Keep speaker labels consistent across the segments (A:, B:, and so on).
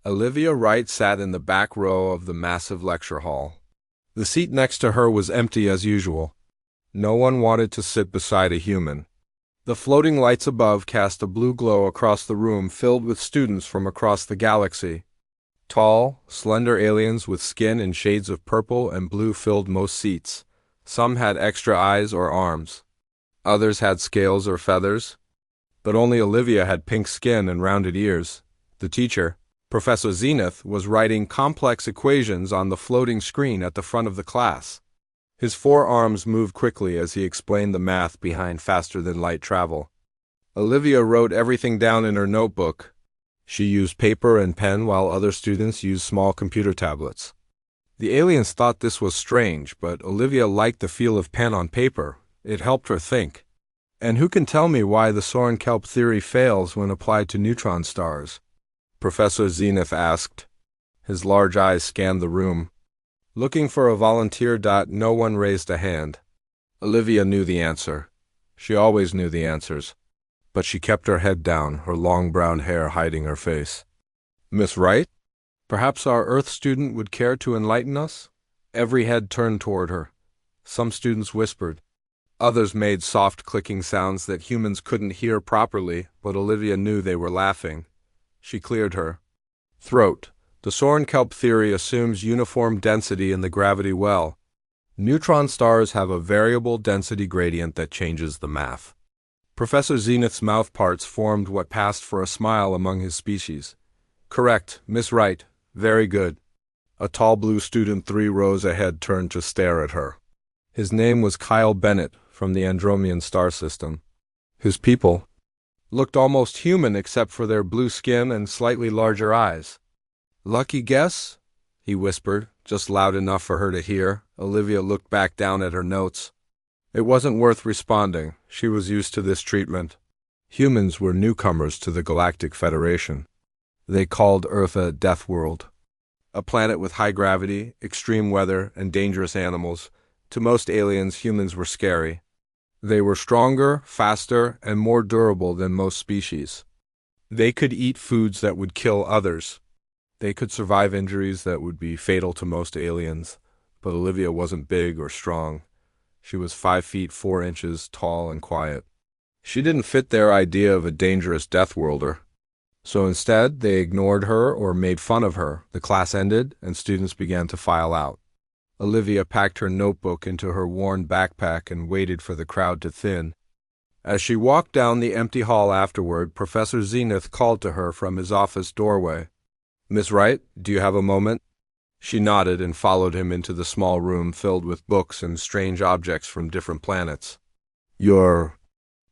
A: Olivia Wright sat in the back row of the massive lecture hall. The seat next to her was empty as usual. No one wanted to sit beside a human. The floating lights above cast a blue glow across the room filled with students from across the galaxy. Tall, slender aliens with skin in shades of purple and blue filled most seats. Some had extra eyes or arms. Others had scales or feathers. But only Olivia had pink skin and rounded ears. The teacher, Professor Zenith, was writing complex equations on the floating screen at the front of the class. His forearms moved quickly as he explained the math behind faster-than-light travel. Olivia wrote everything down in her notebook. She used paper and pen while other students used small computer tablets. The aliens thought this was strange, but Olivia liked the feel of pen on paper. It helped her think. And who can tell me why the Soren-Kelp theory fails when applied to neutron stars? Professor Zenith asked. His large eyes scanned the room. Looking for a volunteer. No one raised a hand. Olivia knew the answer. She always knew the answers. But she kept her head down, her long brown hair hiding her face. Miss Wright? Perhaps our Earth student would care to enlighten us? Every head turned toward her. Some students whispered. Others made soft clicking sounds that humans couldn't hear properly, but Olivia knew they were laughing. She cleared her throat. The Soren-Kelp theory assumes uniform density in the gravity well. Neutron stars have a variable density gradient that changes the math. Professor Zenith's mouth parts formed what passed for a smile among his species. Correct, Miss Wright. Very good. A tall blue student 3 rows ahead turned to stare at her. His name was Kyle Bennett from the Andromean star system. His people looked almost human except for their blue skin and slightly larger eyes. Lucky guess? He whispered, just loud enough for her to hear. Olivia looked back down at her notes. It wasn't worth responding. She was used to this treatment. Humans were newcomers to the Galactic Federation. They called Earth a death world. A planet with high gravity, extreme weather, and dangerous animals. To most aliens, humans were scary. They were stronger, faster, and more durable than most species. They could eat foods that would kill others. They could survive injuries that would be fatal to most aliens, but Olivia wasn't big or strong. She was 5 feet 4 inches tall and quiet. She didn't fit their idea of a dangerous Deathworlder. So instead, they ignored her or made fun of her. The class ended, and students began to file out. Olivia packed her notebook into her worn backpack and waited for the crowd to thin. As she walked down the empty hall afterward, Professor Zenith called to her from his office doorway. Miss Wright, do you have a moment? She nodded and followed him into the small room filled with books and strange objects from different planets. Your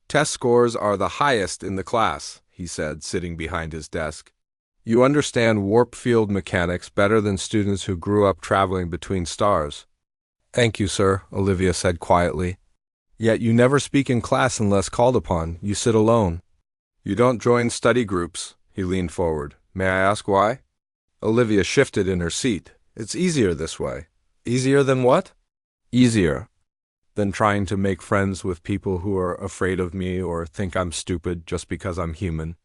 A: test scores are the highest in the class, he said, sitting behind his desk. You understand warp field mechanics better than students who grew up traveling between stars. Thank you, sir, Olivia said quietly. Yet you never speak in class unless called upon. You sit alone. You don't join study groups. He leaned forward. May I ask why? Olivia shifted in her seat. It's easier this way. Easier than what? Easier than trying to make friends with people who are afraid of me or think I'm stupid just because I'm human.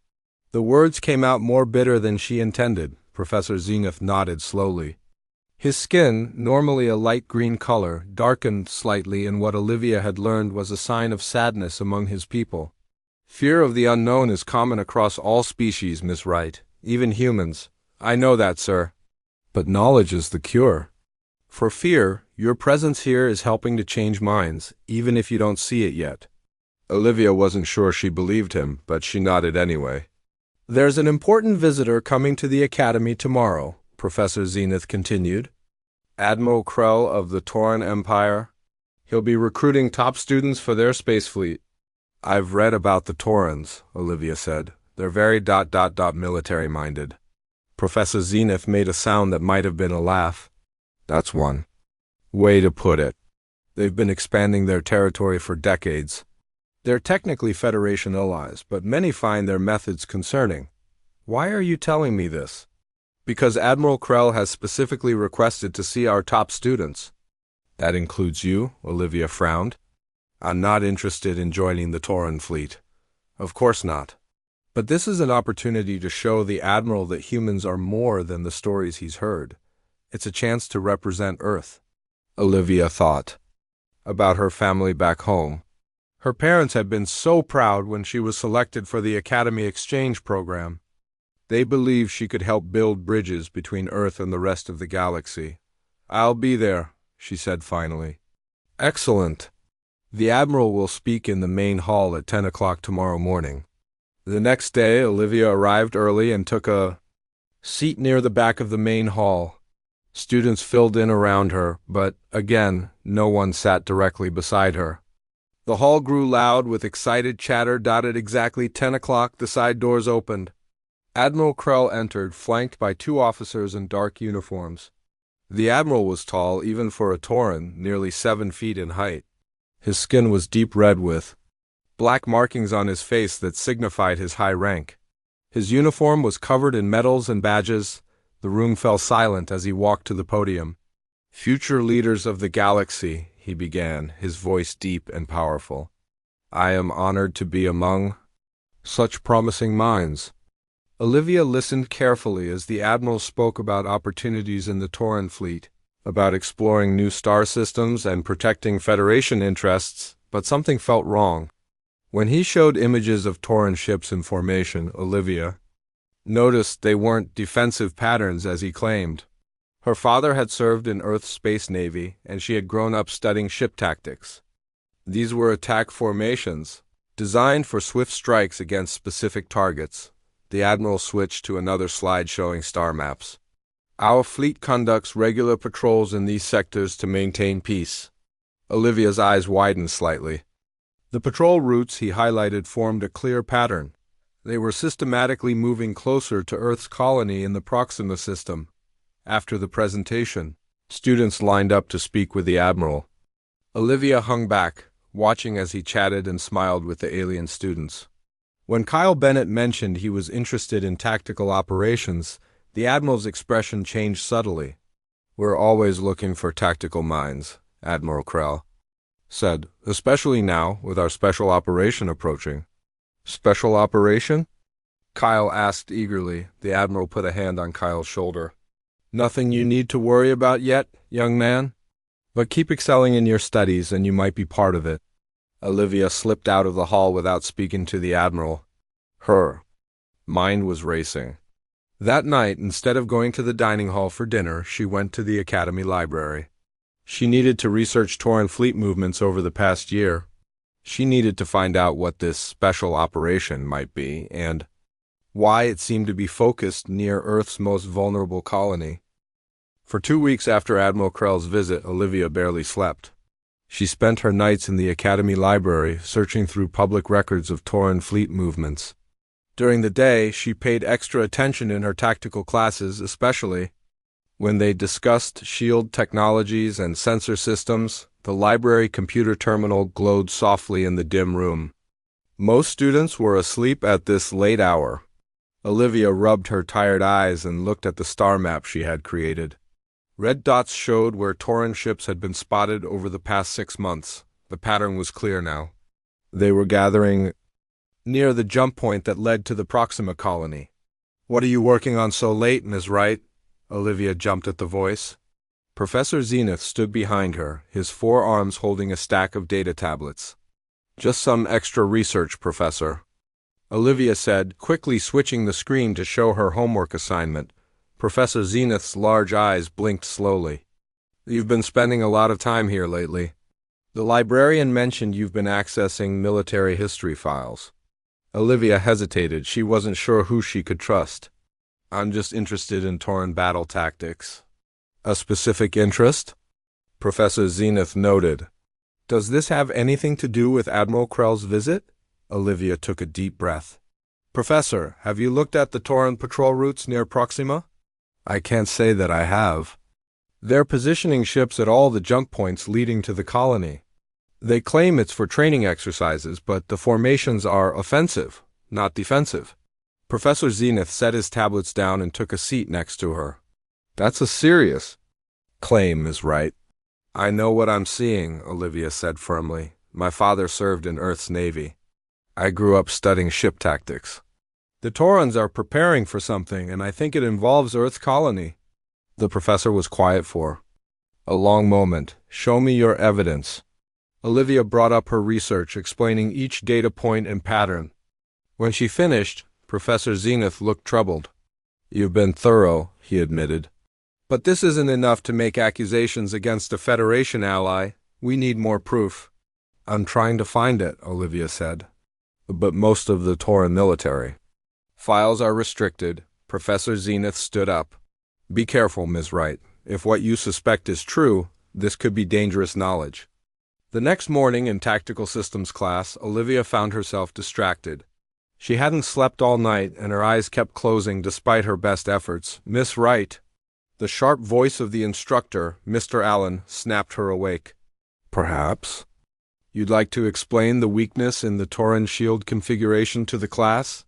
A: The words came out more bitter than she intended. Professor Zenith nodded slowly. His skin, normally a light green color, darkened slightly in what Olivia had learned was a sign of sadness among his people. Fear of the unknown is common across all species, Miss Wright, even humans. I know that, sir. But knowledge is the cure. For fear, your presence here is helping to change minds, even if you don't see it yet. Olivia wasn't sure she believed him, but she nodded anyway. There's an important visitor coming to the Academy tomorrow, Professor Zenith continued. Admiral Krell of the Tauran Empire. He'll be recruiting top students for their space fleet. I've read about the Taurans, Olivia said. They're very military-minded. Professor Zenith made a sound that might have been a laugh. That's one way to put it. They've been expanding their territory for decades. They're technically Federation allies, but many find their methods concerning. Why are you telling me this? Because Admiral Krell has specifically requested to see our top students. That includes you, Olivia frowned. I'm not interested in joining the Tauran fleet. Of course not. But this is an opportunity to show the Admiral that humans are more than the stories he's heard. It's a chance to represent Earth. Olivia thought about her family back home. Her parents had been so proud when she was selected for the Academy Exchange program. They believed she could help build bridges between Earth and the rest of the galaxy. "I'll be there," she said finally. "Excellent. The Admiral will speak in the main hall at 10 o'clock tomorrow morning." The next day, Olivia arrived early and took a seat near the back of the main hall. Students filled in around her, but, again, no one sat directly beside her. The hall grew loud with excited chatter. At exactly 10 o'clock, the side doors opened. Admiral Krell entered, flanked by two officers in dark uniforms. The Admiral was tall, even for a Tauran, nearly 7 feet in height. His skin was deep red with black markings on his face that signified his high rank. His uniform was covered in medals and badges. The room fell silent as he walked to the podium. "Future leaders of the galaxy," he began, his voice deep and powerful. "I am honored to be among such promising minds." Olivia listened carefully as the Admiral spoke about opportunities in the Tauran fleet, about exploring new star systems and protecting Federation interests, but something felt wrong. When he showed images of Tauran ships in formation, Olivia noticed they weren't defensive patterns as he claimed. Her father had served in Earth's Space Navy, and she had grown up studying ship tactics. These were attack formations, designed for swift strikes against specific targets. The Admiral switched to another slide showing star maps. "Our fleet conducts regular patrols in these sectors to maintain peace." Olivia's eyes widened slightly. The patrol routes he highlighted formed a clear pattern. They were systematically moving closer to Earth's colony in the Proxima system. After the presentation, students lined up to speak with the Admiral. Olivia hung back, watching as he chatted and smiled with the alien students. When Kyle Bennett mentioned he was interested in tactical operations, the Admiral's expression changed subtly. "We're always looking for tactical minds," Admiral Krell said, "especially now with our special operation approaching." "Special operation?" Kyle asked eagerly. The Admiral put a hand on Kyle's shoulder. "Nothing you need to worry about yet, young man? But keep excelling in your studies and you might be part of it." Olivia slipped out of the hall without speaking to the Admiral. Her mind was racing. That night, instead of going to the dining hall for dinner, she went to the Academy Library. She needed to research Tauran fleet movements over the past year. She needed to find out what this special operation might be and why it seemed to be focused near Earth's most vulnerable colony. For 2 weeks after Admiral Krell's visit, Olivia barely slept. She spent her nights in the Academy Library, searching through public records of Tauran fleet movements. During the day, she paid extra attention in her tactical classes, especially when they discussed shield technologies and sensor systems. The library computer terminal glowed softly in the dim room. Most students were asleep at this late hour. Olivia rubbed her tired eyes and looked at the star map she had created. Red dots showed where Tauran ships had been spotted over the past 6 months. The pattern was clear now. They were gathering near the jump point that led to the Proxima colony. "What are you working on so late, Ms. Wright?" Olivia jumped at the voice. Professor Zenith stood behind her, his forearms holding a stack of data tablets. "Just some extra research, Professor," Olivia said, quickly switching the screen to show her homework assignment. Professor Zenith's large eyes blinked slowly. "You've been spending a lot of time here lately. The librarian mentioned you've been accessing military history files." Olivia hesitated. She wasn't sure who she could trust. "I'm just interested in Tauran battle tactics." "A specific interest?" Professor Zenith noted. "Does this have anything to do with Admiral Krell's visit?" Olivia took a deep breath. "Professor, have you looked at the Tauran patrol routes near Proxima?" "I can't say that I have. They're positioning ships at all the jump points leading to the colony. They claim it's for training exercises, but the formations are offensive, not defensive." Professor Zenith set his tablets down and took a seat next to her. "That's a serious claim, Ms. Wright." "I know what I'm seeing," Olivia said firmly. "My father served in Earth's Navy. I grew up studying ship tactics." The Taurans are preparing for something, and I think it involves Earth's colony. The professor was quiet for a long moment. Show me your evidence. Olivia brought up her research, explaining each data point and pattern. When she finished, Professor Zenith looked troubled. You've been thorough, he admitted. But this isn't enough to make accusations against a Federation ally. We need more proof. I'm trying to find it, Olivia said. But most of the Tauran military files are restricted. Professor Zenith stood up. Be careful, Ms. Wright. If what you suspect is true, this could be dangerous knowledge. The next morning in Tactical Systems class, Olivia found herself distracted. She hadn't slept all night, and her eyes kept closing despite her best efforts. Miss Wright. The sharp voice of the instructor, Mr. Allen, snapped her awake. Perhaps you'd like to explain the weakness in the Tauran shield configuration to the class?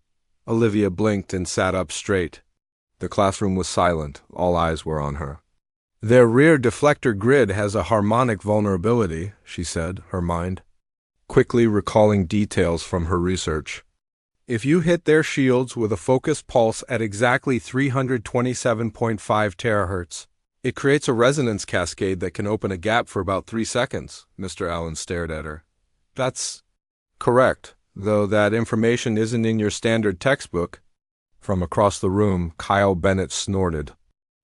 A: Olivia blinked and sat up straight. The classroom was silent. All eyes were on her. Their rear deflector grid has a harmonic vulnerability, she said, her mind quickly recalling details from her research. If you hit their shields with a focused pulse at exactly 327.5 terahertz, it creates a resonance cascade that can open a gap for about 3 seconds. Mr. Allen stared at her. That's correct, though that information isn't in your standard textbook. From across the room, Kyle Bennett snorted.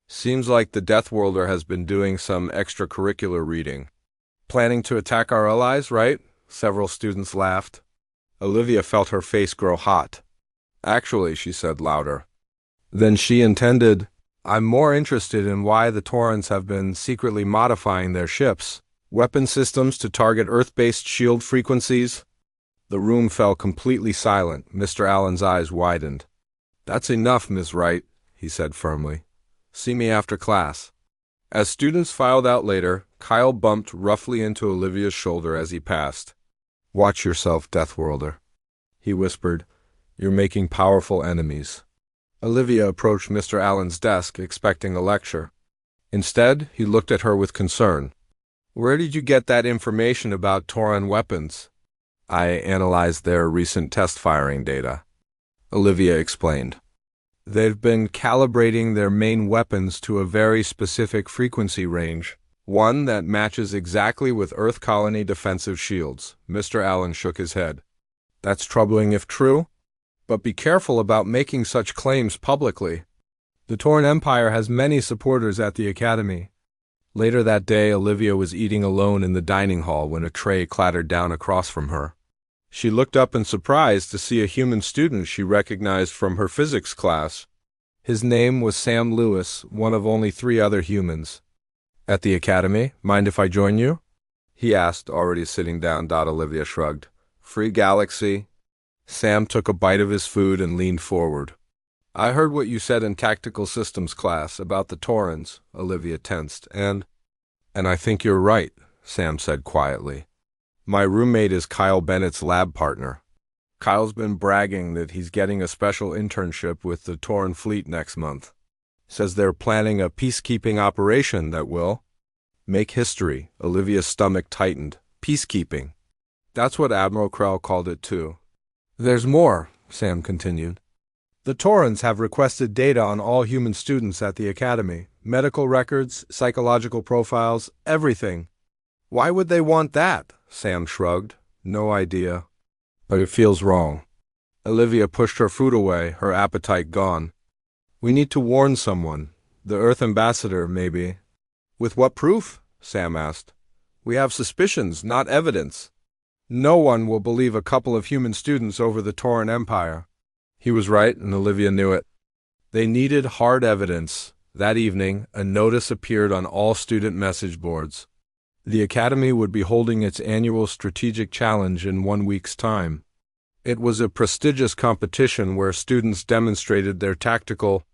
A: Seems like the Deathworlder has been doing some extracurricular reading. Planning to attack our allies, right? Several students laughed. Olivia felt her face grow hot. Actually, she said louder than she intended, I'm more interested in why the Taurans have been secretly modifying their ships, weapon systems to target Earth-based shield frequencies. The room fell completely silent. Mr. Allen's eyes widened. That's enough, Ms. Wright, he said firmly. See me after class. As students filed out later, Kyle bumped roughly into Olivia's shoulder as he passed. Watch yourself, Deathworlder, he whispered. You're making powerful enemies. Olivia approached Mr. Allen's desk, expecting a lecture. Instead, he looked at her with concern. Where did you get that information about Tauran weapons? I analyzed their recent test firing data, Olivia explained. They've been calibrating their main weapons to a very specific frequency range, one that matches exactly with Earth colony defensive shields. Mr. Allen shook his head. That's troubling if true, but be careful about making such claims publicly. The Tauran Empire has many supporters at the Academy. Later that day, Olivia was eating alone in the dining hall when a tray clattered down across from her. She looked up in surprise to see a human student she recognized from her physics class. His name was Sam Lewis, one of only 3 other humans. At the Academy, mind if I join you? He asked, already sitting down. Olivia shrugged. Free galaxy. Sam took a bite of his food and leaned forward. I heard what you said in Tactical Systems class about the Taurans, Olivia tensed, and I think you're right, Sam said quietly. My roommate is Kyle Bennett's lab partner. Kyle's been bragging that he's getting a special internship with the Tauran fleet next month. Says they're planning a peacekeeping operation that will make history. Olivia's stomach tightened. Peacekeeping. That's what Admiral Krell called it too. There's more, Sam continued. The Taurans have requested data on all human students at the Academy. Medical records, psychological profiles, everything. Why would they want that? Sam shrugged. No idea. But it feels wrong. Olivia pushed her food away, her appetite gone. We need to warn someone. The Earth ambassador, maybe. With what proof? Sam asked. We have suspicions, not evidence. No one will believe a couple of human students over the Tauran Empire. He was right, and Olivia knew it. They needed hard evidence. That evening, a notice appeared on all student message boards. The Academy would be holding its annual strategic challenge in 1 week's time. It was a prestigious competition where students demonstrated their tactical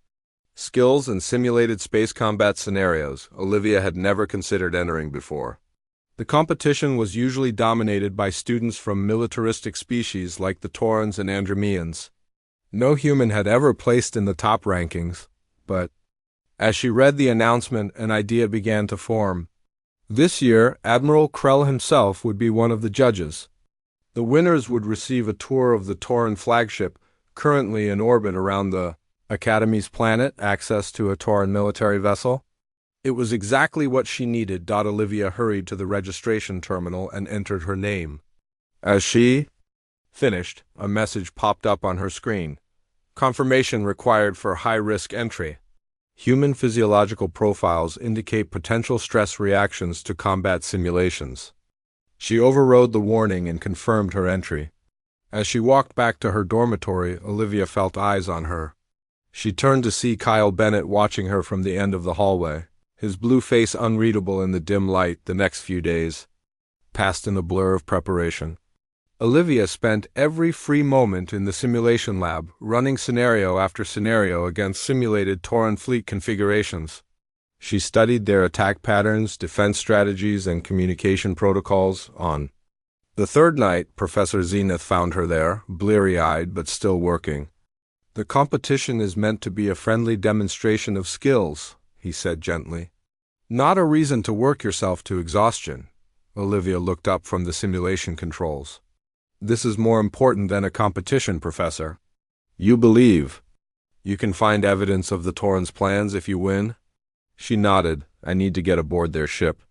A: skills and simulated space combat scenarios Olivia had never considered entering before. The competition was usually dominated by students from militaristic species like the Taurans and Andromeans. No human had ever placed in the top rankings, but as she read the announcement, an idea began to form. This year, Admiral Krell himself would be one of the judges. The winners would receive a tour of the Tauran flagship, currently in orbit around the Academy's planet, access to a Tauran military vessel. It was exactly what she needed. Olivia hurried to the registration terminal and entered her name. As she finished, a message popped up on her screen. Confirmation required for high-risk entry. Human physiological profiles indicate potential stress reactions to combat simulations. She overrode the warning and confirmed her entry. As she walked back to her dormitory, Olivia felt eyes on her. She turned to see Kyle Bennett watching her from the end of the hallway, his blue face unreadable in the dim light. The next few days passed in a blur of preparation. Olivia spent every free moment in the simulation lab, running scenario after scenario against simulated Tauran fleet configurations. She studied their attack patterns, defense strategies, and communication protocols. On the third night, Professor Zenith found her there, bleary-eyed but still working. "The competition is meant to be a friendly demonstration of skills," he said gently. "Not a reason to work yourself to exhaustion." Olivia looked up from the simulation controls. "This is more important than a competition, Professor. You believe you can find evidence of the Tauran's plans if you win?" She nodded. "I need to get aboard their ship."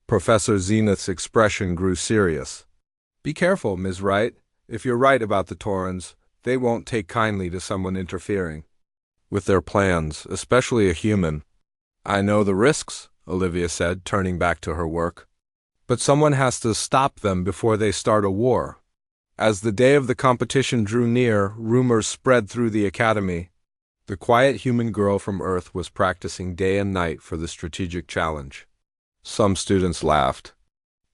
A: Professor Zenith's expression grew serious. "Be careful, Ms. Wright. If you're right about the Taurans, they won't take kindly to someone interfering with their plans, especially a human." "I know the risks," Olivia said, turning back to her work. "But someone has to stop them before they start a war." As the day of the competition drew near, rumors spread through the academy. The quiet human girl from Earth was practicing day and night for the strategic challenge. Some students laughed.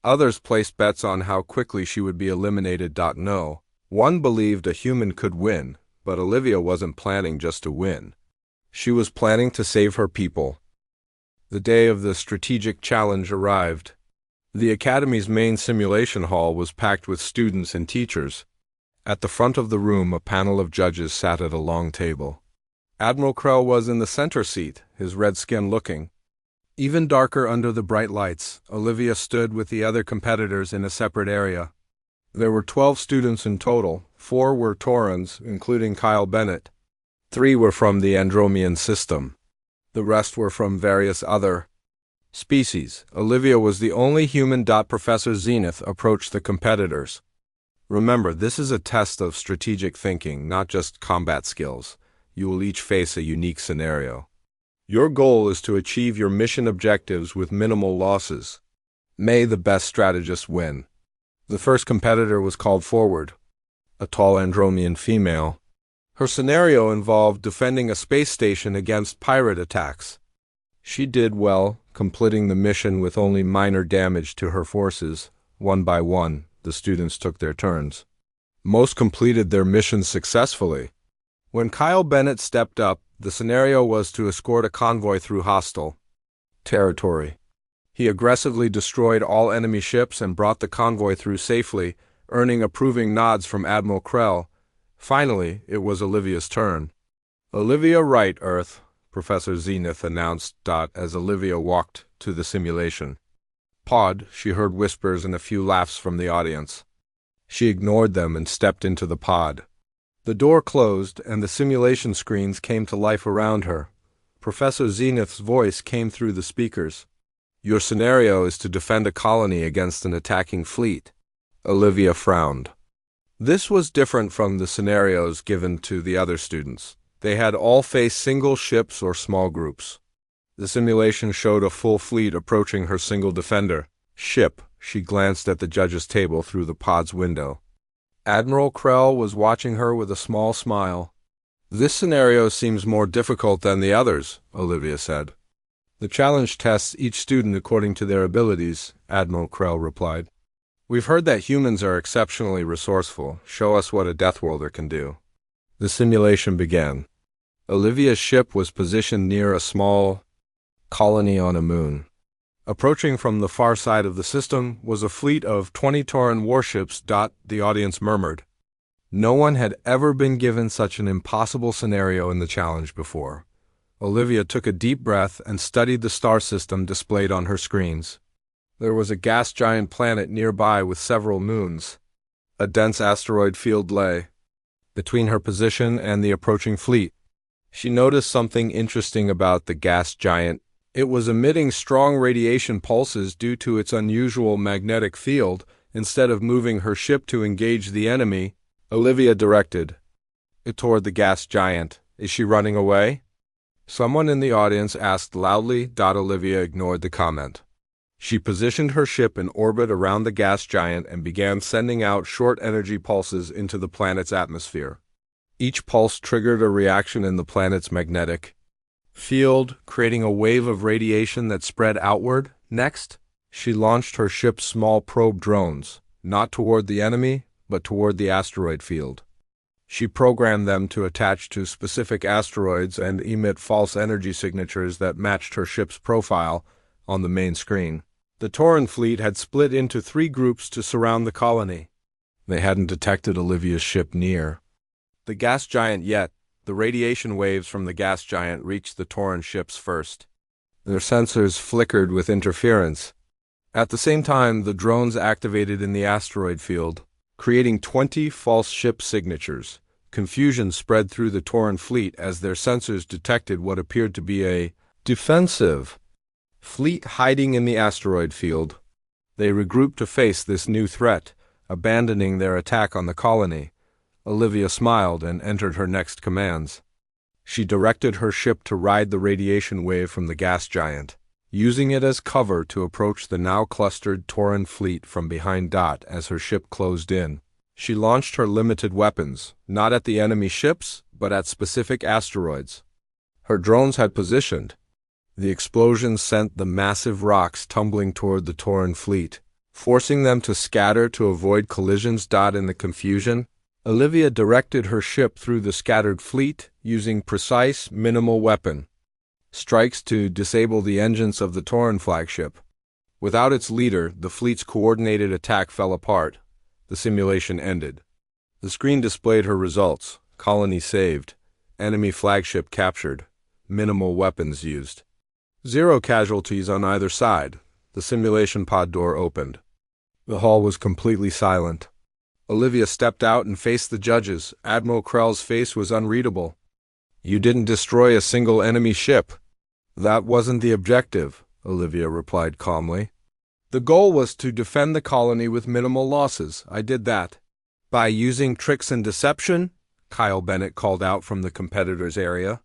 A: Others placed bets on how quickly she would be eliminated. No one believed a human could win, but Olivia wasn't planning just to win. She was planning to save her people. The day of the strategic challenge arrived. The Academy's main simulation hall was packed with students and teachers. At the front of the room, a panel of judges sat at a long table. Admiral Krell was in the center seat, his red skin looking even darker under the bright lights. Olivia stood with the other competitors in a separate area. There were 12 students in total. 4 were Taurans, including Kyle Bennett. 3 were from the Andromean system. The rest were from various other species. Olivia was the only human. Professor Zenith approached the competitors. "Remember, this is a test of strategic thinking, not just combat skills. You will each face a unique scenario. Your goal is to achieve your mission objectives with minimal losses. May the best strategist win." The first competitor was called forward, a tall Andromean female. Her scenario involved defending a space station against pirate attacks. She did well, completing the mission with only minor damage to her forces. One by one, the students took their turns. Most completed their missions successfully. When Kyle Bennett stepped up, the scenario was to escort a convoy through hostile territory. He aggressively destroyed all enemy ships and brought the convoy through safely, earning approving nods from Admiral Krell. Finally, it was Olivia's turn. "Olivia Wright, Earth," Professor Zenith announced. As Olivia walked to the simulation pod, she heard whispers and a few laughs from the audience. She ignored them and stepped into the pod. The door closed, and the simulation screens came to life around her. Professor Zenith's voice came through the speakers. "Your scenario is to defend a colony against an attacking fleet." Olivia frowned. This was different from the scenarios given to the other students. They had all faced single ships or small groups. The simulation showed a full fleet approaching her single defender ship. She glanced at the judges' table through the pod's window. Admiral Krell was watching her with a small smile. "This scenario seems more difficult than the others," Olivia said. "The challenge tests each student according to their abilities," Admiral Krell replied. "We've heard that humans are exceptionally resourceful. Show us what a Deathworlder can do." The simulation began. Olivia's ship was positioned near a small colony on a moon. Approaching from the far side of the system was a fleet of 20 Tauran warships. The audience murmured. No one had ever been given such an impossible scenario in the challenge before. Olivia took a deep breath and studied the star system displayed on her screens. There was a gas giant planet nearby with several moons. A dense asteroid field lay between her position and the approaching fleet. She noticed something interesting about the gas giant. It was emitting strong radiation pulses due to its unusual magnetic field. Instead of moving her ship to engage the enemy, Olivia directed it toward the gas giant. Is she running away? Someone in the audience asked loudly. Olivia ignored the comment. She positioned her ship in orbit around the gas giant and began sending out short energy pulses into the planet's atmosphere. Each pulse triggered a reaction in the planet's magnetic field, creating a wave of radiation that spread outward. Next, she launched her ship's small probe drones, not toward the enemy, but toward the asteroid field. She programmed them to attach to specific asteroids and emit false energy signatures that matched her ship's profile on the main screen. The Tauran fleet had split into 3 groups to surround the colony. They hadn't detected Olivia's ship near the gas giant yet. The radiation waves from the gas giant reached the Tauran ships first. Their sensors flickered with interference. At the same time, the drones activated in the asteroid field, creating 20 false ship signatures. Confusion spread through the Tauran fleet as their sensors detected what appeared to be a defensive fleet hiding in the asteroid field. They regrouped to face this new threat, abandoning their attack on the colony. Olivia smiled and entered her next commands. She directed her ship to ride the radiation wave from the gas giant, using it as cover to approach the now clustered Tauran fleet from behind. As her ship closed in, she launched her limited weapons, not at the enemy ships, but at specific asteroids her drones had positioned. The explosions sent the massive rocks tumbling toward the Tauran fleet, forcing them to scatter to avoid collisions. In the confusion, Olivia directed her ship through the scattered fleet, using precise, minimal weapon strikes to disable the engines of the Tauran flagship. Without its leader, the fleet's coordinated attack fell apart. The simulation ended. The screen displayed her results. Colony saved. Enemy flagship captured. Minimal weapons used. 0 casualties on either side. The simulation pod door opened. The hall was completely silent. Olivia stepped out and faced the judges. Admiral Krell's face was unreadable. You didn't destroy a single enemy ship. That wasn't the objective, Olivia replied calmly. The goal was to defend the colony with minimal losses. I did that. By using tricks and deception? Kyle Bennett called out from the competitor's area.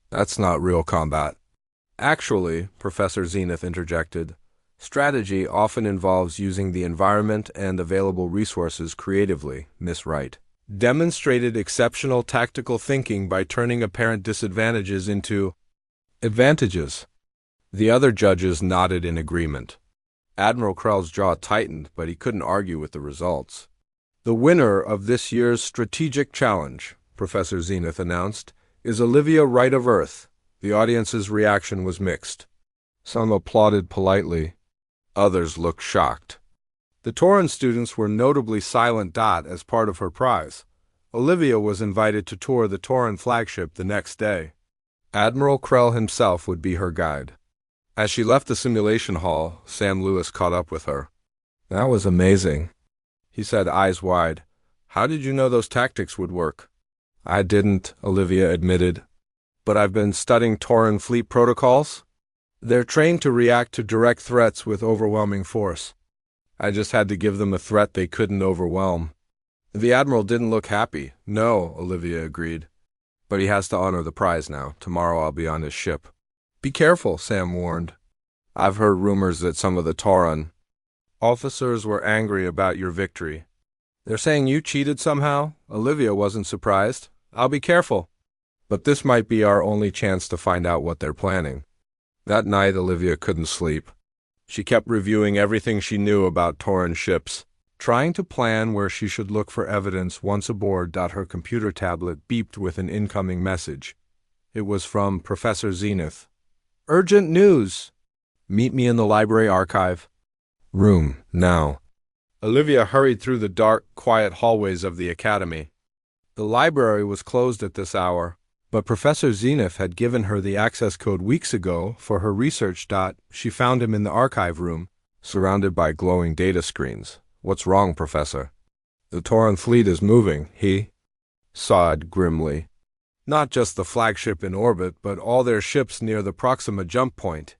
A: That's not real combat. Actually, Professor Zenith interjected, strategy often involves using the environment and available resources creatively. Miss Wright demonstrated exceptional tactical thinking by turning apparent disadvantages into advantages. The other judges nodded in agreement. Admiral Krell's jaw tightened, but he couldn't argue with the results. The winner of this year's strategic challenge, Professor Zenith announced, is Olivia Wright of Earth. The audience's reaction was mixed. Some applauded politely. Others looked shocked. The Tauran students were notably silent. As part of her prize, Olivia was invited to tour the Tauran flagship the next day. Admiral Krell himself would be her guide. As she left the simulation hall, Sam Lewis caught up with her. That was amazing, he said, eyes wide. How did you know those tactics would work? I didn't, Olivia admitted. But I've been studying Tauran fleet protocols. They're trained to react to direct threats with overwhelming force. I just had to give them a threat they couldn't overwhelm. The Admiral didn't look happy. No, Olivia agreed. But he has to honor the prize now. Tomorrow I'll be on his ship. Be careful, Sam warned. I've heard rumors that some of the Tauran officers were angry about your victory. They're saying you cheated somehow? Olivia wasn't surprised. I'll be careful. But this might be our only chance to find out what they're planning. That night, Olivia couldn't sleep. She kept reviewing everything she knew about Tauran ships, trying to plan where she should look for evidence once aboard. Her computer tablet beeped with an incoming message. It was from Professor Zenith. Urgent news! Meet me in the library archive room, now. Olivia hurried through the dark, quiet hallways of the academy. The library was closed at this hour, but Professor Zenith had given her the access code weeks ago for her research. She found him in the archive room, surrounded by glowing data screens. What's wrong, Professor? The Tauran fleet is moving, he sawed grimly. Not just the flagship in orbit, but all their ships near the Proxima jump point.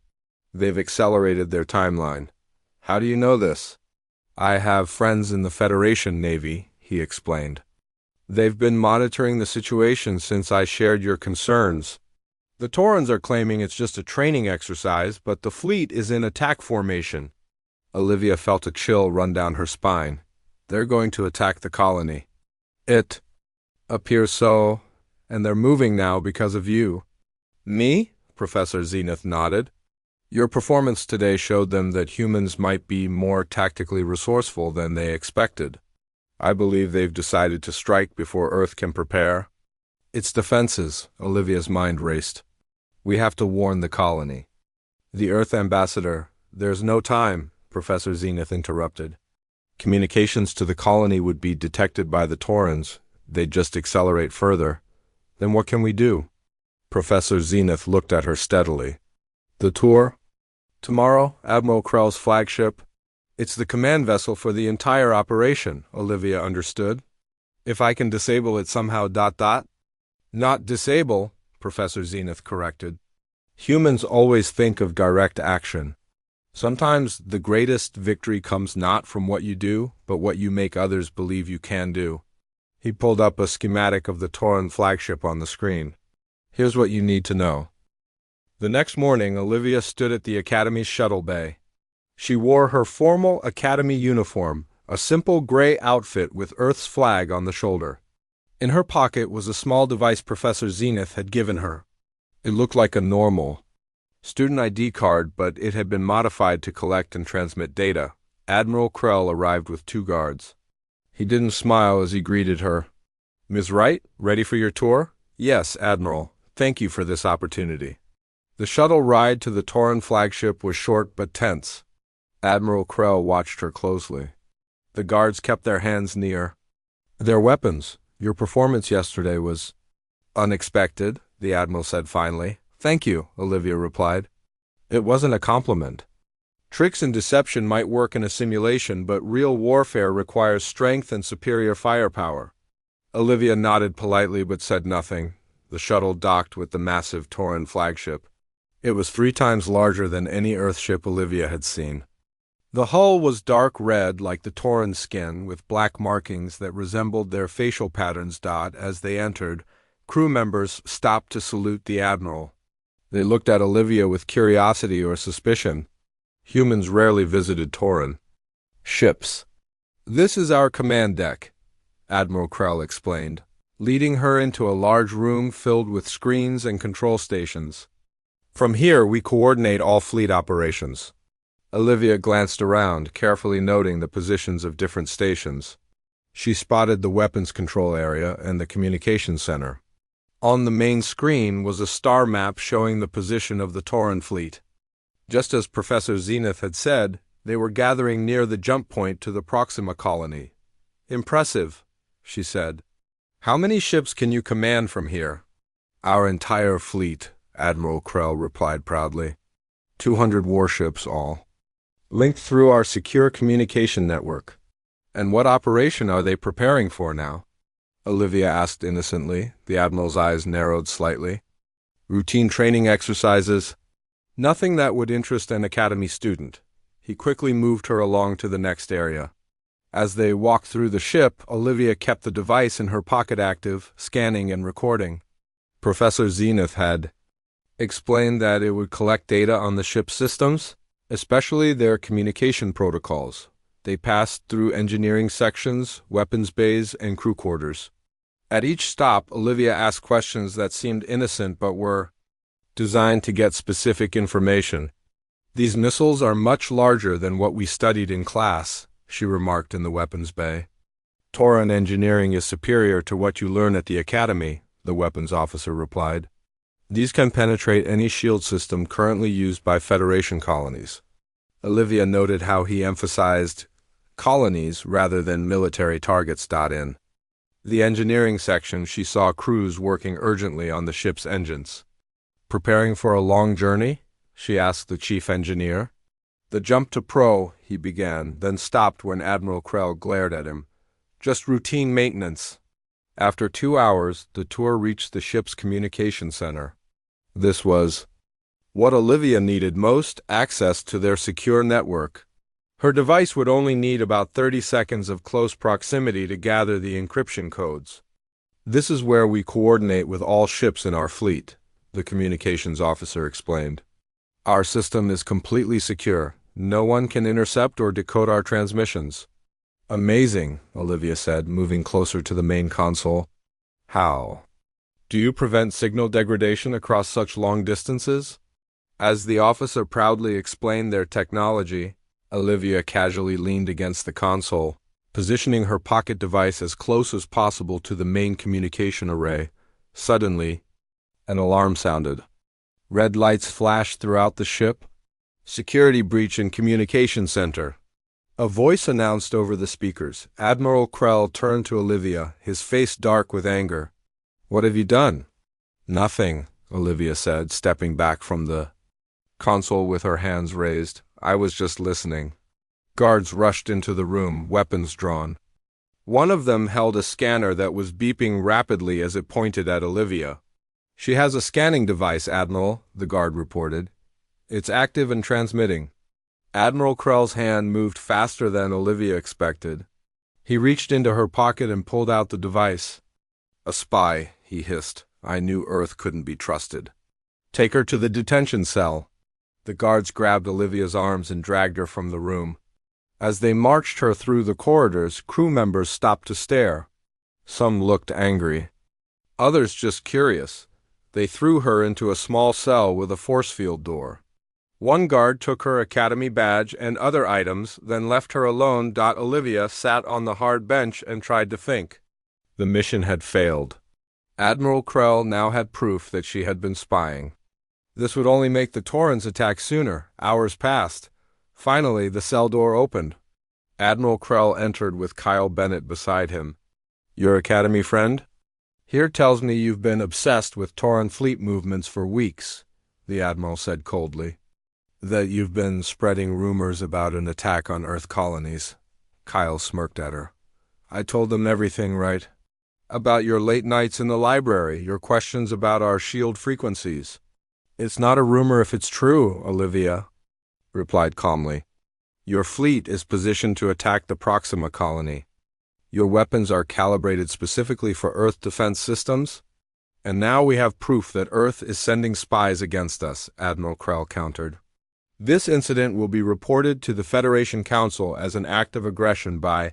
A: They've accelerated their timeline. How do you know this? I have friends in the Federation Navy, he explained. They've been monitoring the situation since I shared your concerns. The Taurans are claiming it's just a training exercise, but the fleet is in attack formation. Olivia felt a chill run down her spine. They're going to attack the colony. It appears so, and they're moving now because of you. Me? Professor Zenith nodded. Your performance today showed them that humans might be more tactically resourceful than they expected. I believe they've decided to strike before Earth can prepare. It's defenses, Olivia's mind raced. We have to warn the colony. The Earth ambassador, there's no time, Professor Zenith interrupted. Communications to the colony would be detected by the Taurans. They'd just accelerate further. Then what can we do? Professor Zenith looked at her steadily. The tour? Tomorrow, Admiral Krell's flagship. It's the command vessel for the entire operation, Olivia understood. If I can disable it somehow ... Not disable, Professor Zenith corrected. Humans always think of direct action. Sometimes the greatest victory comes not from what you do, but what you make others believe you can do. He pulled up a schematic of the Tauran flagship on the screen. Here's what you need to know. The next morning, Olivia stood at the Academy's shuttle bay. She wore her formal Academy uniform, a simple gray outfit with Earth's flag on the shoulder. In her pocket was a small device Professor Zenith had given her. It looked like a normal student ID card, but it had been modified to collect and transmit data. Admiral Krell arrived with 2 guards. He didn't smile as he greeted her. Ms. Wright, ready for your tour? Yes, Admiral. Thank you for this opportunity. The shuttle ride to the Tauran flagship was short but tense. Admiral Krell watched her closely. The guards kept their hands near their weapons. Your performance yesterday was unexpected, the Admiral said finally. Thank you, Olivia replied. It wasn't a compliment. Tricks and deception might work in a simulation, but real warfare requires strength and superior firepower. Olivia nodded politely but said nothing. The shuttle docked with the massive Tauran flagship. It was 3 times larger than any Earthship Olivia had seen. The hull was dark red like the Tauran skin, with black markings that resembled their facial patterns. As they entered, crew members stopped to salute the Admiral. They looked at Olivia with curiosity or suspicion. Humans rarely visited Tauran ships. This is our command deck, Admiral Krell explained, leading her into a large room filled with screens and control stations. From here, we coordinate all fleet operations. Olivia glanced around, carefully noting the positions of different stations. She spotted the weapons control area and the communications center. On the main screen was a star map showing the position of the Tauran fleet. Just as Professor Zenith had said, they were gathering near the jump point to the Proxima colony. Impressive, she said. How many ships can you command from here? Our entire fleet, Admiral Krell replied proudly. 200 warships all. Linked through our secure communication network. And what operation are they preparing for now? Olivia asked innocently. The Admiral's eyes narrowed slightly. Routine training exercises. Nothing that would interest an Academy student. He quickly moved her along to the next area. As they walked through the ship, Olivia kept the device in her pocket active, scanning and recording. Professor Zenith had explained that it would collect data on the ship's systems, especially their communication protocols. They passed through engineering sections, weapons bays, and crew quarters. At each stop, Olivia asked questions that seemed innocent but were designed to get specific information. These missiles are much larger than what we studied in class, she remarked in the weapons bay. Tauran engineering is superior to what you learn at the Academy, the weapons officer replied. These can penetrate any shield system currently used by Federation colonies. Olivia noted how he emphasized colonies rather than military targets. In the engineering section, she saw crews working urgently on the ship's engines. Preparing for a long journey? She asked the chief engineer. The jump to pro, he began, then stopped when Admiral Krell glared at him. Just routine maintenance. After 2 hours, the tour reached the ship's communication center. This was what Olivia needed most: access to their secure network. Her device would only need about 30 seconds of close proximity to gather the encryption codes. "This is where we coordinate with all ships in our fleet," the communications officer explained. "Our system is completely secure. No one can intercept or decode our transmissions." "Amazing," Olivia said, moving closer to the main console. "How do you prevent signal degradation across such long distances?" As the officer proudly explained their technology, Olivia casually leaned against the console, positioning her pocket device as close as possible to the main communication array. Suddenly, an alarm sounded. Red lights flashed throughout the ship. "Security breach in communication center," a voice announced over the speakers. Admiral Krell turned to Olivia, his face dark with anger. "What have you done?" "Nothing," Olivia said, stepping back from the console with her hands raised. "I was just listening." Guards rushed into the room, weapons drawn. One of them held a scanner that was beeping rapidly as it pointed at Olivia. "She has a scanning device, Admiral," the guard reported. "It's active and transmitting." Admiral Krell's hand moved faster than Olivia expected. He reached into her pocket and pulled out the device. "A spy," he hissed. "I knew Earth couldn't be trusted." "Take her to the detention cell." The guards grabbed Olivia's arms and dragged her from the room. As they marched her through the corridors, crew members stopped to stare. Some looked angry. Others just curious. They threw her into a small cell with a force field door. One guard took her academy badge and other items, then left her alone. Olivia sat on the hard bench and tried to think. The mission had failed. Admiral Krell now had proof that she had been spying. This would only make the Taurans attack sooner. Hours passed. Finally, the cell door opened. Admiral Krell entered with Kyle Bennett beside him. "Your academy friend? Here tells me you've been obsessed with Tauran fleet movements for weeks," the Admiral said coldly. "That you've been spreading rumors about an attack on Earth colonies." Kyle smirked at her. "I told them everything, right? About your late nights in the library, your questions about our shield frequencies." "It's not a rumor if it's true," Olivia replied calmly. "Your fleet is positioned to attack the Proxima colony. Your weapons are calibrated specifically for Earth defense systems. And now we have proof that Earth is sending spies against us," Admiral Krell countered. "This incident will be reported to the Federation Council as an act of aggression by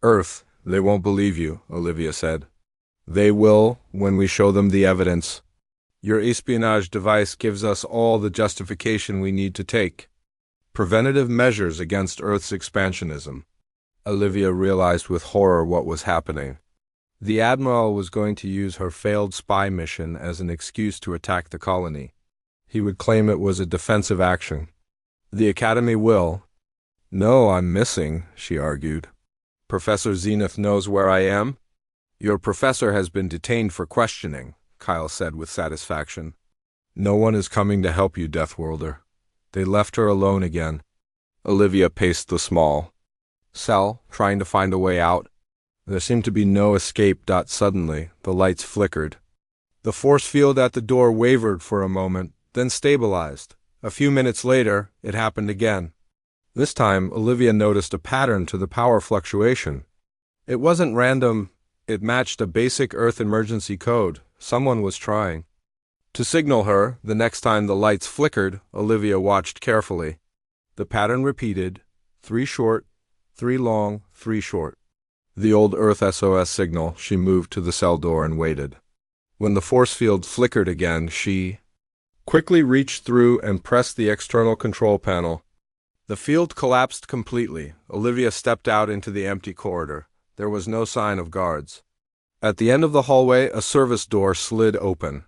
A: Earth." "They won't believe you," Olivia said. "They will when we show them the evidence. Your espionage device gives us all the justification we need to take preventative measures against Earth's expansionism." Olivia realized with horror what was happening. The Admiral was going to use her failed spy mission as an excuse to attack the colony. He would claim it was a defensive action. "The Academy will." "No, I'm missing," she argued. "Professor Zenith knows where I am?" "Your professor has been detained for questioning," Kyle said with satisfaction. "No one is coming to help you, Deathworlder." They left her alone again. Olivia paced the small cell, trying to find a way out. There seemed to be no escape. Suddenly, the lights flickered. The force field at the door wavered for a moment, then stabilized. A few minutes later, it happened again. This time, Olivia noticed a pattern to the power fluctuation. It wasn't random. It matched a basic Earth emergency code. Someone was trying to signal her. The next time the lights flickered, Olivia watched carefully. The pattern repeated: 3 short, 3 long, 3 short. The old Earth SOS signal. She moved to the cell door and waited. When the force field flickered again, she quickly reached through and pressed the external control panel. The field collapsed completely. Olivia stepped out into the empty corridor. There was no sign of guards. At the end of the hallway, a service door slid open.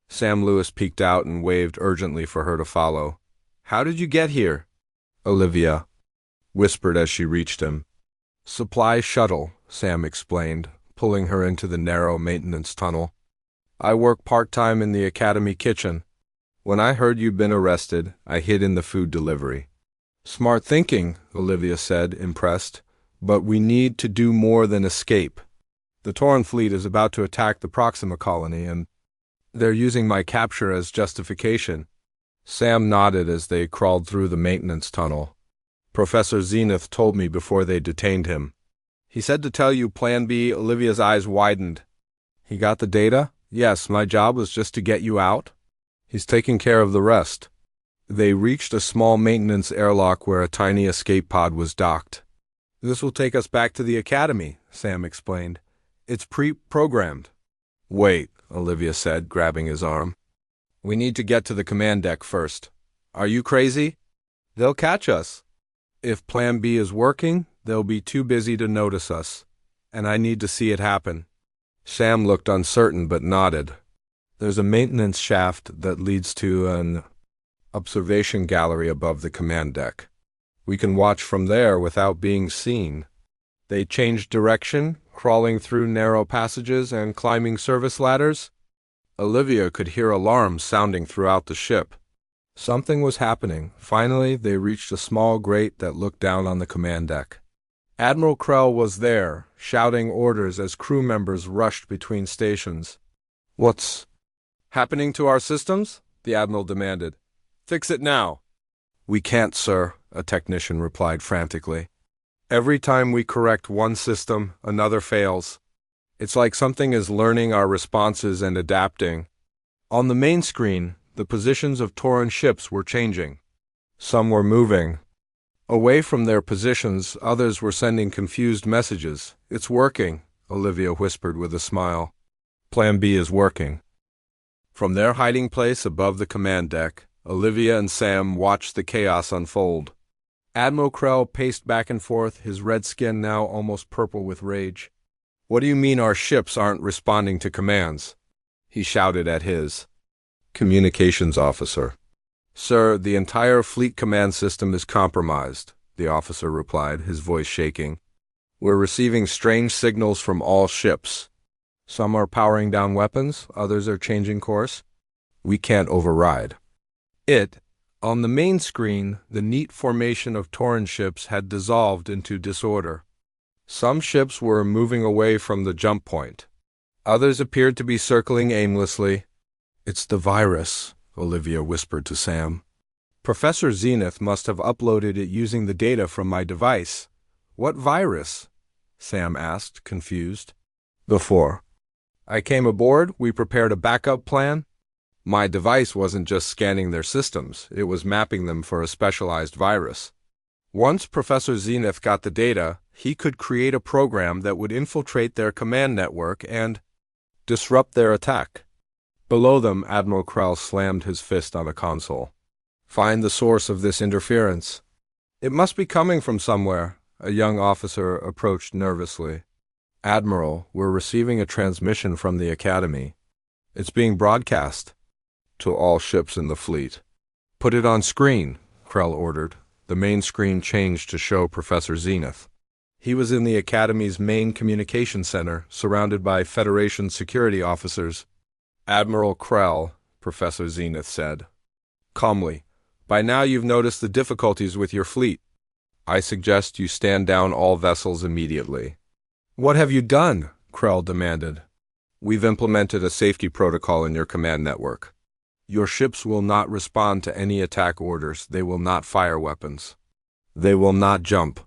A: Sam Lewis peeked out and waved urgently for her to follow. "How did you get here?" Olivia whispered as she reached him. "Supply shuttle," Sam explained, pulling her into the narrow maintenance tunnel. "I work part-time in the academy kitchen. When I heard you'd been arrested, I hid in the food delivery." "Smart thinking," Olivia said, impressed. "But we need to do more than escape." The Tauren fleet is about to attack the Proxima colony, and they're using my capture as justification. Sam nodded as they crawled through the maintenance tunnel. Professor Zenith told me before they detained him. He said to tell you Plan B. Olivia's eyes widened. He got the data? Yes, my job was just to get you out. He's taking care of the rest. They reached a small maintenance airlock where a tiny escape pod was docked. This will take us back to the academy, Sam explained. It's pre-programmed. Wait, Olivia said, grabbing his arm. We need to get to the command deck first. Are you crazy? They'll catch us. If Plan B is working, they'll be too busy to notice us, and I need to see it happen. Sam looked uncertain but nodded. There's a maintenance shaft that leads to an observation gallery above the command deck. We can watch from there without being seen. They changed direction, crawling through narrow passages and climbing service ladders. Olivia could hear alarms sounding throughout the ship. Something was happening. Finally, they reached a small grate that looked down on the command deck. Admiral Krell was there, shouting orders as crew members rushed between stations. What's happening to our systems? The Admiral demanded. Fix it now. We can't, sir, a technician replied frantically. Every time we correct one system, another fails. It's like something is learning our responses and adapting. On the main screen, the positions of Tauren ships were changing. Some were moving away from their positions, others were sending confused messages. It's working, Olivia whispered with a smile. Plan B is working. From their hiding place above the command deck, Olivia and Sam watched the chaos unfold. Admiral Krell paced back and forth, his red skin now almost purple with rage. What do you mean our ships aren't responding to commands? He shouted at his communications officer. Sir, the entire fleet command system is compromised, the officer replied, his voice shaking. We're receiving strange signals from all ships. Some are powering down weapons, others are changing course. We can't override it. On the main screen, the neat formation of Tauren ships had dissolved into disorder. Some ships were moving away from the jump point. Others appeared to be circling aimlessly. It's the virus, Olivia whispered to Sam. Professor Zenith must have uploaded it using the data from my device. What virus? Sam asked, confused. Before I came aboard, we prepared a backup plan. My device wasn't just scanning their systems, it was mapping them for a specialized virus. Once Professor Zenith got the data, he could create a program that would infiltrate their command network and disrupt their attack. Below them, Admiral Krell slammed his fist on a console. Find the source of this interference. It must be coming from somewhere, a young officer approached nervously. Admiral, we're receiving a transmission from the Academy. It's being broadcast to all ships in the fleet. Put it on screen, Krell ordered. The main screen changed to show Professor Zenith. He was in the Academy's main communication center, surrounded by Federation security officers. Admiral Krell, Professor Zenith said calmly, by now you've noticed the difficulties with your fleet. I suggest you stand down all vessels immediately. What have you done? Krell demanded. We've implemented a safety protocol in your command network. Your ships will not respond to any attack orders. They will not fire weapons. They will not jump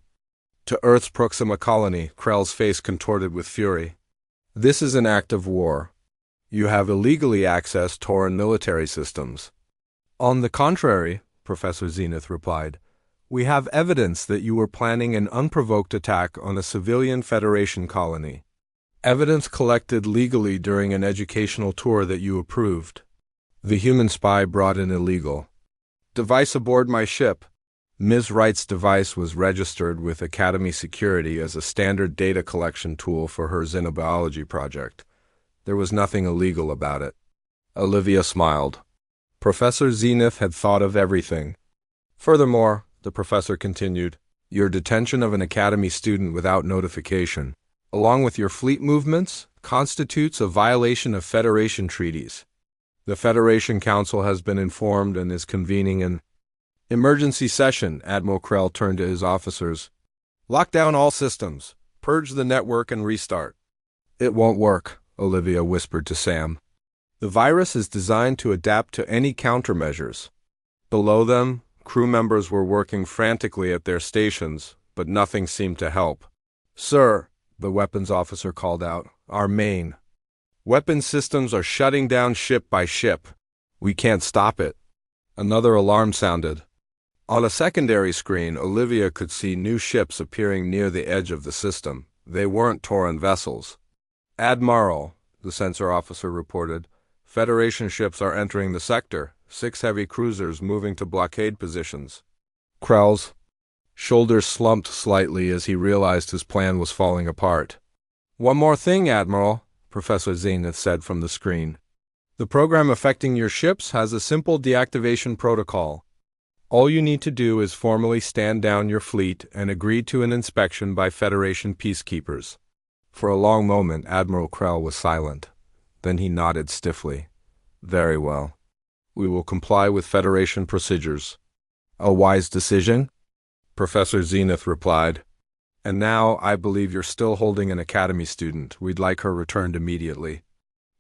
A: to Earth's Proxima colony. Krell's face contorted with fury. This is an act of war. You have illegally accessed Tauren military systems. On the contrary, Professor Zenith replied, we have evidence that you were planning an unprovoked attack on a civilian Federation colony. Evidence collected legally during an educational tour that you approved. The human spy brought in illegal device aboard my ship. Ms. Wright's device was registered with Academy Security as a standard data collection tool for her xenobiology project. There was nothing illegal about it. Olivia smiled. Professor Zenith had thought of everything. Furthermore, the professor continued, your detention of an Academy student without notification, along with your fleet movements, constitutes a violation of Federation treaties. The Federation Council has been informed and is convening an emergency session. Admiral Krell turned to his officers. Lock down all systems. Purge the network and restart. It won't work, Olivia whispered to Sam. The virus is designed to adapt to any countermeasures. Below them, crew members were working frantically at their stations, but nothing seemed to help. Sir, the weapons officer called out, our main weapon systems are shutting down ship by ship. We can't stop it. Another alarm sounded. On a secondary screen, Olivia could see new ships appearing near the edge of the system. They weren't Tauran vessels. Admiral, the sensor officer reported, Federation ships are entering the sector, 6 heavy cruisers moving to blockade positions. Krell's shoulders slumped slightly as he realized his plan was falling apart. One more thing, Admiral, Professor Zenith said from the screen. The program affecting your ships has a simple deactivation protocol. All you need to do is formally stand down your fleet and agree to an inspection by Federation peacekeepers. For a long moment, Admiral Krell was silent. Then he nodded stiffly. Very well. We will comply with Federation procedures. A wise decision? Professor Zenith replied. And now, I believe you're still holding an Academy student. We'd like her returned immediately.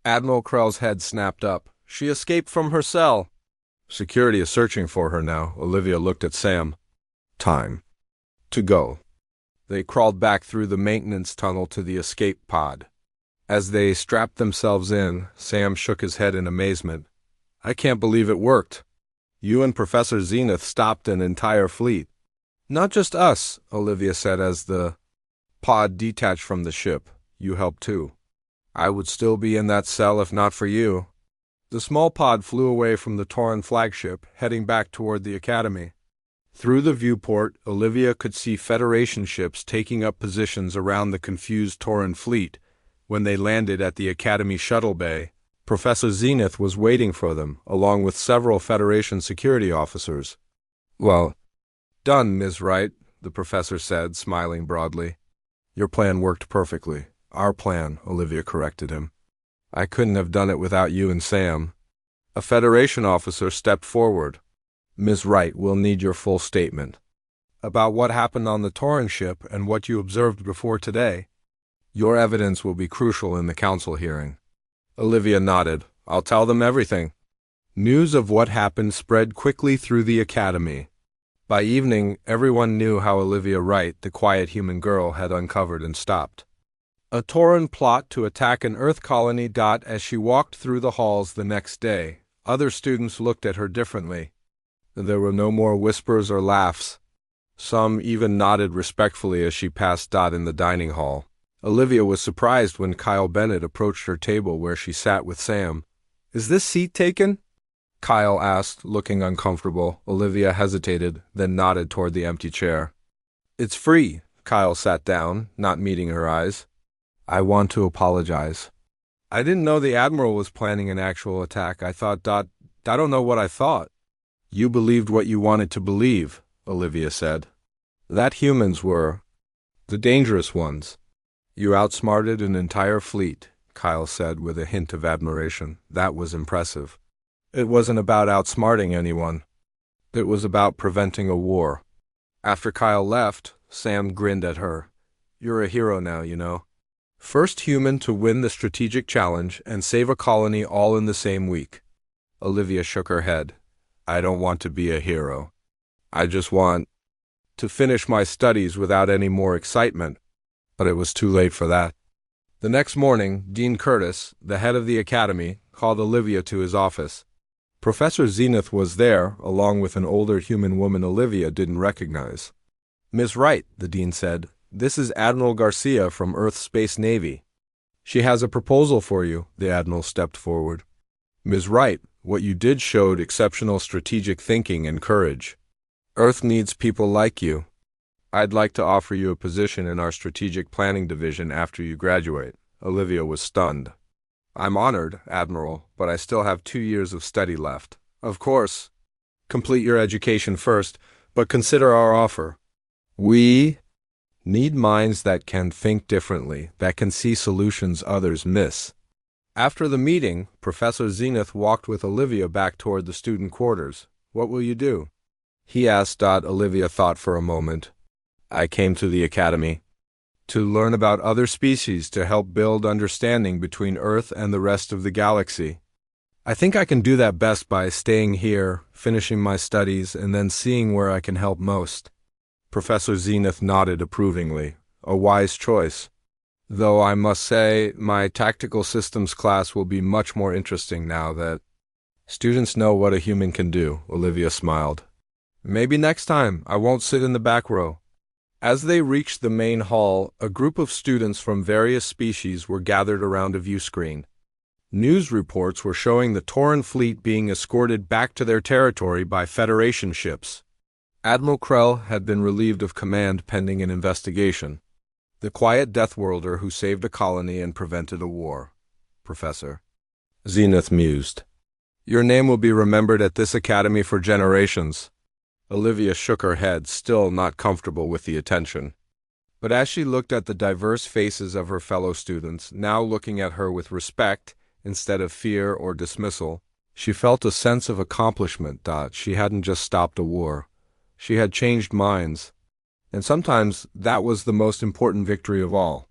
A: Admiral Krell's head snapped up. She escaped from her cell. Security is searching for her now. Olivia looked at Sam. Time to go. They crawled back through the maintenance tunnel to the escape pod. As they strapped themselves in, Sam shook his head in amazement. I can't believe it worked. You and Professor Zenith stopped an entire fleet. Not just us, Olivia said as the pod detached from the ship. You helped too. I would still be in that cell if not for you. The small pod flew away from the Tauran flagship, heading back toward the Academy. Through the viewport, Olivia could see Federation ships taking up positions around the confused Tauran fleet. When they landed at the Academy shuttle bay, Professor Zenith was waiting for them, along with several Federation security officers. Well done, Ms. Wright, the professor said, smiling broadly. Your plan worked perfectly. Our plan, Olivia corrected him. I couldn't have done it without you and Sam. A Federation officer stepped forward. Ms. Wright, we'll need your full statement. About what happened on the Tauran ship and what you observed before today. Your evidence will be crucial in the council hearing. Olivia nodded. I'll tell them everything. News of what happened spread quickly through the Academy. By evening, everyone knew how Olivia Wright, the quiet human girl, had uncovered and stopped a Tauran plot to attack an Earth colony. As she walked through the halls the next day, other students looked at her differently. There were no more whispers or laughs. Some even nodded respectfully as she passed in the dining hall. Olivia was surprised when Kyle Bennett approached her table where she sat with Sam. Is this seat taken? Kyle asked, looking uncomfortable. Olivia hesitated, then nodded toward the empty chair. It's free. Kyle sat down, not meeting her eyes. I want to apologize. I didn't know the Admiral was planning an actual attack. I don't know what I thought. You believed what you wanted to believe, Olivia said. That humans were the dangerous ones. You outsmarted an entire fleet, Kyle said with a hint of admiration. That was impressive. It wasn't about outsmarting anyone. It was about preventing a war. After Kyle left, Sam grinned at her. You're a hero now, you know. First human to win the strategic challenge and save a colony all in the same week. Olivia shook her head. I don't want to be a hero. I just want to finish my studies without any more excitement. But it was too late for that. The next morning, Dean Curtis, the head of the Academy, called Olivia to his office. Professor Zenith was there, along with an older human woman Olivia didn't recognize. Ms. Wright, the dean said, this is Admiral Garcia from Earth's Space Navy. She has a proposal for you, the Admiral stepped forward. Ms. Wright, what you did showed exceptional strategic thinking and courage. Earth needs people like you. I'd like to offer you a position in our strategic planning division after you graduate. Olivia was stunned. I'm honored, Admiral, but I still have 2 years of study left. Of course. Complete your education first, but consider our offer. We need minds that can think differently, that can see solutions others miss. After the meeting, Professor Zenith walked with Olivia back toward the student quarters. What will you do? He asked. Olivia thought for a moment. I came to the Academy To learn about other species to help build understanding between Earth and the rest of the galaxy. I think I can do that best by staying here, finishing my studies, and then seeing where I can help most. Professor Zenith nodded approvingly. A wise choice. Though I must say, my tactical systems class will be much more interesting now that students know what a human can do, Olivia smiled. Maybe next time I won't sit in the back row. As they reached the main hall, a group of students from various species were gathered around a view screen. News reports were showing the Tauran fleet being escorted back to their territory by Federation ships. Admiral Krell had been relieved of command pending an investigation. The quiet Deathworlder who saved a colony and prevented a war. Professor Zenith mused. Your name will be remembered at this academy for generations. Olivia shook her head, still not comfortable with the attention. But as she looked at the diverse faces of her fellow students, now looking at her with respect instead of fear or dismissal, she felt a sense of accomplishment. She hadn't just stopped a war. She had changed minds. And sometimes that was the most important victory of all.